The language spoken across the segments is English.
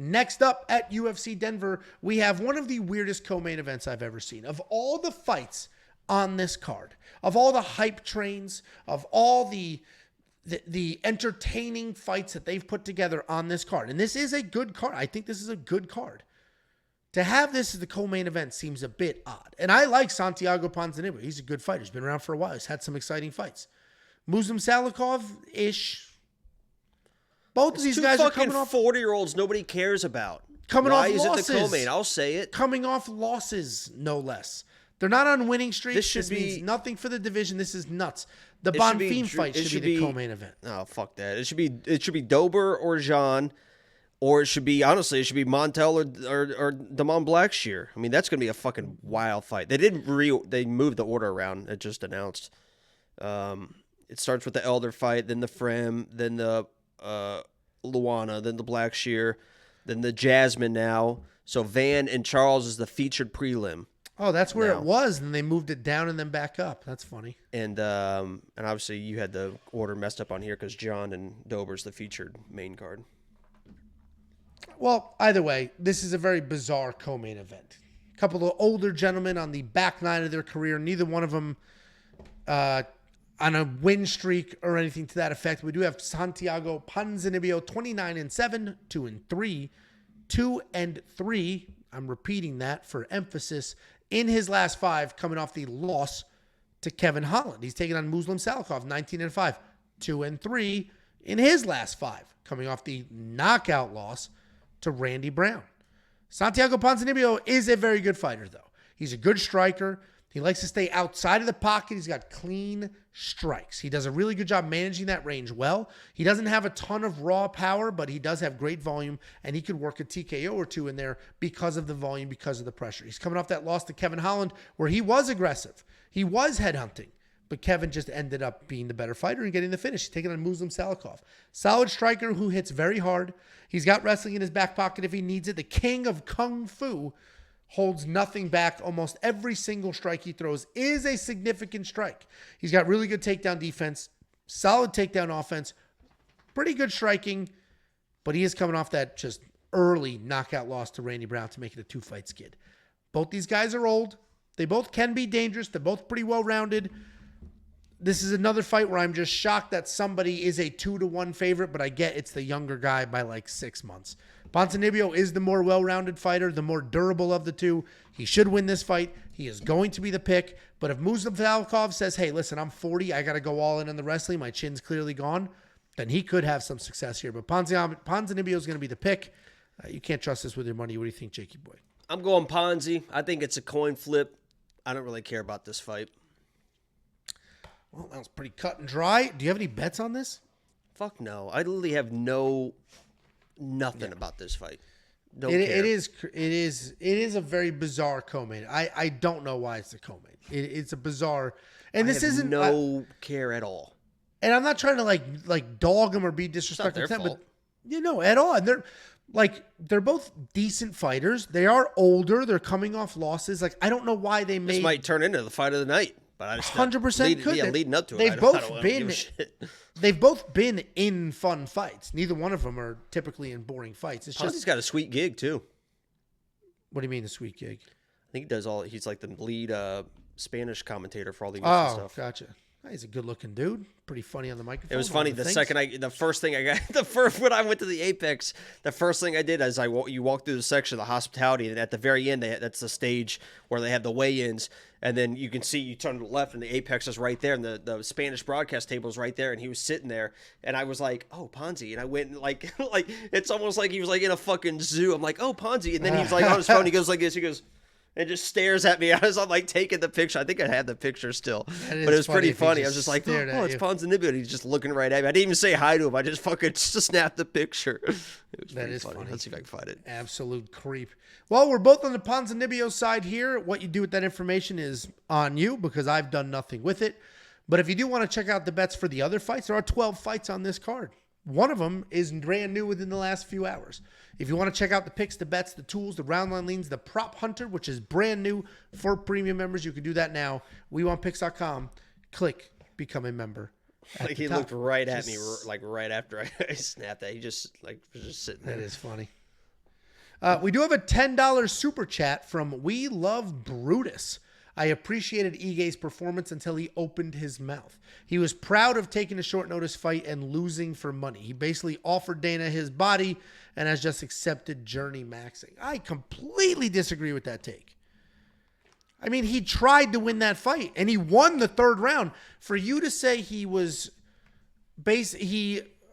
Next up at UFC Denver, we have one of the weirdest co-main events I've ever seen. Of all the fights on this card, of all the hype trains, of all the entertaining fights that they've put together on this card, and this is a good card. I think this is a good card. To have this as the co-main event seems a bit odd. And I like Santiago Ponzinibbio. He's a good fighter. He's been around for a while. He's had some exciting fights. Muslim Salikhov-ish. Both of these guys are coming off 40-year-olds nobody cares about. Why is it the co-main? I'll say it. Coming off losses, no less. They're not on winning streaks. This means nothing for the division. This is nuts. The Bonfim fight should be the co-main event. Oh, fuck that. It should be Dober or Jean, or it should be Montel or Damon Blackshear. I mean, that's going to be a fucking wild fight. They moved the order around. It just announced. It starts with the Elder fight, then the Frem, then the Luana, then the Blackshear, then the Jasmine now. So Van and Charles is the featured prelim. Oh, that's where it was, and they moved it down and then back up. That's funny. And obviously you had the order messed up on here because John and Dober's the featured main card. Well, either way, this is a very bizarre co-main event. A couple of older gentlemen on the back nine of their career, neither one of them on a win streak or anything to that effect. We do have Santiago Ponzinibbio, 29-7, 2-3, 2-3. I'm repeating that for emphasis. In his last 5, coming off the loss to Kevin Holland. He's taking on Muslim Salikhov, 19-5, 2-3 in his last 5, coming off the knockout loss to Randy Brown. Santiago Ponzinibbio is a very good fighter, though. He's a good striker. He likes to stay outside of the pocket. He's got clean strikes. He does a really good job managing that range well. He doesn't have a ton of raw power, but he does have great volume, and he could work a TKO or two in there because of the volume, because of the pressure. He's coming off that loss to Kevin Holland where he was aggressive. He was headhunting, but Kevin just ended up being the better fighter and getting the finish. He's taking on Muslim Salikhov. Solid striker who hits very hard. He's got wrestling in his back pocket if he needs it. The king of Kung Fu holds nothing back. Almost every single strike he throws is a significant strike. He's got really good takedown defense, solid takedown offense, pretty good striking, but he is coming off that just early knockout loss to Randy Brown to make it a 2-fight skid. Both these guys are old. They both can be dangerous. They're both pretty well-rounded. This is another fight where I'm just shocked that somebody is a 2-1 favorite, but I get it's the younger guy by like 6 months. Ponzinibbio is the more well-rounded fighter, the more durable of the two. He should win this fight. He is going to be the pick. But if Muslim Salikhov says, hey, listen, I'm 40. I got to go all in on the wrestling. My chin's clearly gone. Then he could have some success here. But Ponzinibbio is going to be the pick. You can't trust this with your money. What do you think, Jakey boy? I'm going Ponzi. I think it's a coin flip. I don't really care about this fight. Well, that was pretty cut and dry. Do you have any bets on this? Fuck no. I literally have nothing about this fight. It is a very bizarre co-main. I don't know why it's a co-main. It's a bizarre, and this isn't care at all. And I'm not trying to like dog them or be disrespectful, but at all. And they're both decent fighters. They are older. They're coming off losses. Like I don't know why they made. This might turn into the fight of the night. But I just 100% could. Leading up to it. They've both been in fun fights. Neither one of them are typically in boring fights. It's Ponzi's got a sweet gig too. What do you mean a sweet gig? I think he does all. He's like the lead Spanish commentator for all the stuff. Gotcha. He's a good-looking dude. Pretty funny on the microphone. It was funny. The first thing I got, when I went to the Apex, the first thing I did is you walk through the section of the hospitality, and at the very end, that's the stage where they have the weigh-ins, and then you can see you turn to the left, and the Apex is right there, and the Spanish broadcast table is right there, and he was sitting there, and I was like, oh, Ponzi, and I went like it's almost like he was like in a fucking zoo. I'm like, oh, Ponzi, and then he's like on his phone, he goes like this, he goes. And just stares at me as I'm like taking the picture. I think I had the picture still, but it was pretty funny. I was just like, "Oh, it's Ponzinibbio." And he's just looking right at me. I didn't even say hi to him. I just fucking snapped the picture. It was pretty funny. Let's see if I can find it. Absolute creep. Well, we're both on the Ponzinibbio side here. What you do with that information is on you because I've done nothing with it. But if you do want to check out the bets for the other fights, there are 12 fights on this card. One of them is brand new within the last few hours. If you want to check out the picks, the bets, the tools, the round line leans, the prop hunter, which is brand new for premium members, you can do that now. WeWantPicks.com. Click become a member. Like he looked right at me, like right after I snapped that. He just was just sitting there. That is funny. We do have a $10 super chat from We Love Brutus. I appreciated Ige's performance until he opened his mouth. He was proud of taking a short notice fight and losing for money. He basically offered Dana his body and has just accepted journey maxing. I completely disagree with that take. I mean, he tried to win that fight and he won the third round. For you to say he was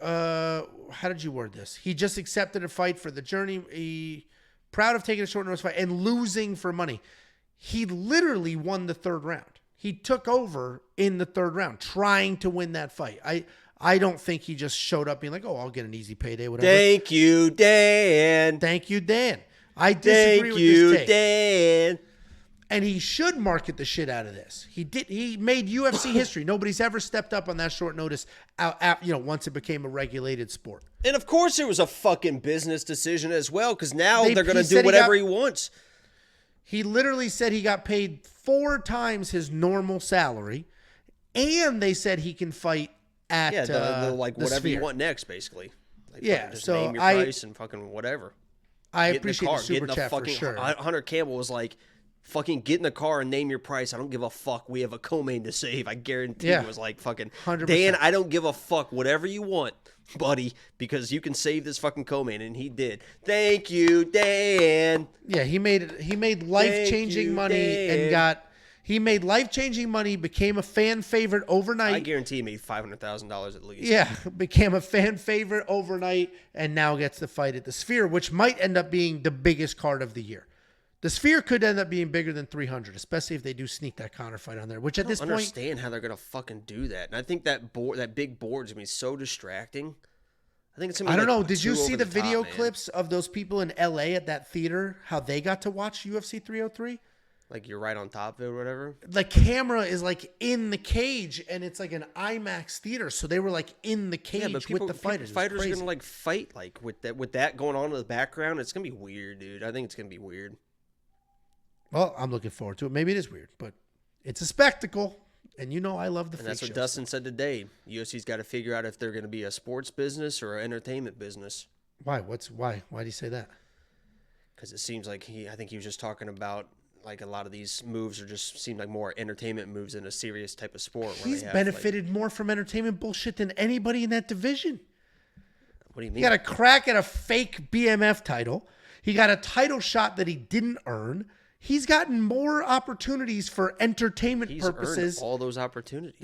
how did you word this? He just accepted a fight for the journey. He proud of taking a short notice fight and losing for money. He literally won the third round. He took over in the third round, trying to win that fight. I don't think he just showed up being like, oh, I'll get an easy payday, whatever. Thank you, Dan. Thank you, Dan. I disagree with this take. Dan. And he should market the shit out of this. He did. He made UFC history. Nobody's ever stepped up on that short notice once it became a regulated sport. And of course it was a fucking business decision as well, because now they're going to do whatever he wants. He literally said he got paid 4 times his normal salary, and they said he can fight at the whatever Sphere. you want next, basically. Like, just so name your price and fucking whatever. I appreciate the super chat for sure. Hunter Campbell was like, fucking get in the car and name your price. I don't give a fuck. We have a co-main to save. I guarantee it was like fucking 100%. Dan, I don't give a fuck. Whatever you want, buddy, because you can save this fucking co-main, and he did. Thank you, Dan. Yeah, he made life-changing money Dan. Made life-changing money, became a fan favorite overnight. I guarantee he made $500,000 at least. Yeah, became a fan favorite overnight and now gets the fight at the Sphere, which might end up being the biggest card of the year. The Sphere could end up being bigger than 300, especially if they do sneak that Conor fight on there, which at this point... I don't understand how they're going to fucking do that. And I think that big board is going to be so distracting. I think it's going to be I don't know. Did you see the video clips of those people in LA at that theater, how they got to watch UFC 303? Like you're right on top of it or whatever? The camera is like in the cage and it's like an IMAX theater. So they were like in the cage with the fighters. Fighters are going to like fight like with that going on in the background. It's going to be weird, dude. I think it's going to be weird. Well, I'm looking forward to it. Maybe it is weird, but it's a spectacle. And you know I love the freak that's what shows. Dustin said today. UFC's got to figure out if they're going to be a sports business or an entertainment business. Why? Why? Why do you say that? Because it seems like I think he was just talking about like a lot of these moves seem like more entertainment moves in a serious type of sport. He's benefited more from entertainment bullshit than anybody in that division. What do you mean? He got a crack at a fake BMF title. He got a title shot that he didn't earn. He's gotten more opportunities for entertainment purposes. Earned all those opportunities.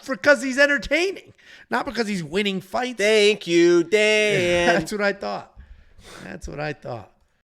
Because he's entertaining, not because he's winning fights. Thank you, Dan. That's what I thought.